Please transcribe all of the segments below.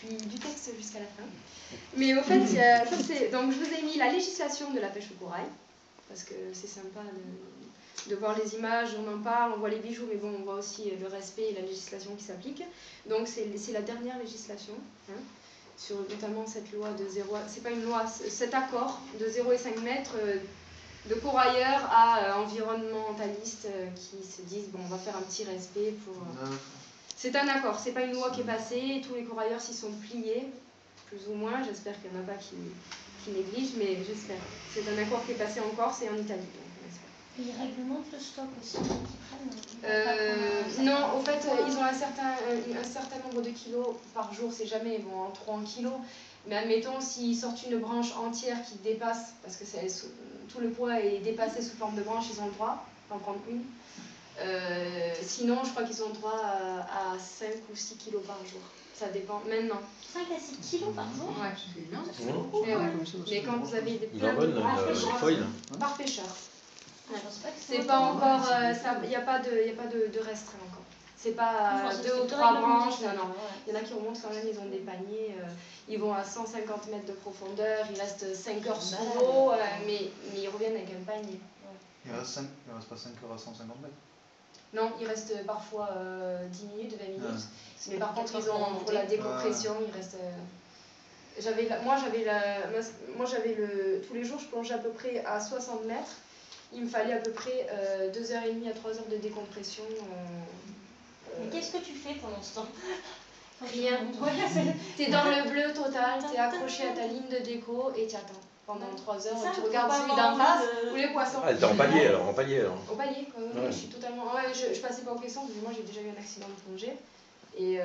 du texte jusqu'à la fin. Mais au fait, donc je vous ai mis la législation de la pêche au corail, parce que c'est sympa de voir les images, on en parle, on voit les bijoux, mais bon, on voit aussi le respect et la législation qui s'applique. Donc c'est la dernière législation, hein, sur notamment cette loi de 0, c'est pas une loi, cet accord de 0,5 mètres de corailleurs à environnementalistes qui se disent, bon, on va faire un petit respect pour... C'est un accord, c'est pas une loi qui est passée, tous les corailleurs s'y sont pliés, plus ou moins, j'espère qu'il n'y en a pas qui négligent, mais j'espère. C'est un accord qui est passé en Corse et en Italie. Et ils réglementent le stock aussi qu'ils prennent non, au fait, ils ont un certain nombre de kilos par jour, c'est jamais bon, trop en kilos, mais admettons, s'ils sortent une branche entière qui dépasse, parce que tout le poids est dépassé sous forme de branche, ils ont le droit d'en prendre une. Sinon, je crois qu'ils ont le droit à 5 ou 6 kilos par jour. Ça dépend, maintenant. 5 à 6 kilos par jour? Ouais. C'est bien, ça fait Ouais. beaucoup. Mais quand vous avez des plein de par pêcheur. Ouais. C'est pas encore, il n'y a pas de restreint encore. C'est pas 2 ou 3 branches, non. Il y en a qui remontent quand même, ils ont des paniers, ils vont à 150 mètres de profondeur, ils restent 5 heures sous l'eau, mais ils reviennent avec un panier. Il reste pas 5 heures à 150 mètres? Non, il reste parfois 10 minutes, 20 minutes. Mais par contre, ils ont, pour la décompression, il reste... Moi, tous les jours, je plongeais à peu près à 60 mètres. Il me fallait à peu près 2h30 à 3h de décompression. Mais qu'est-ce que tu fais pendant ce temps? Rien. T'es dans le bleu total, t'es accroché à ta ligne de déco et tu attends. Pendant 3 heures, tu regardes celui d'en face ou les poissons. Ah, elle était en palier alors, en palier alors. Au palier, quoi. Ouais. Je suis totalement... Ouais, je passais pas aux caissons, parce que moi j'ai déjà eu un accident de plongée. Et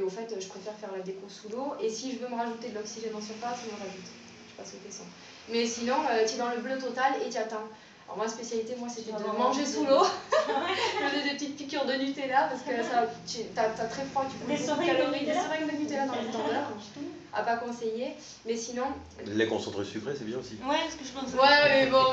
au fait, je préfère faire la déco sous l'eau. Et si je veux me rajouter de l'oxygène en surface, je me rajoute. Je passe aux caissons. Mais sinon, tu es dans le bleu total et tu attends. Alors ma spécialité, moi, c'était de manger sous l'eau. Je faisais des petites piqûres de Nutella parce que t'as très froid, tu peux des calories, des seringues de Nutella dans les tendeurs. À pas conseiller. Mais sinon... Le lait concentré sucré, c'est bien aussi. Ouais, parce que je pense. Ouais, mais bon...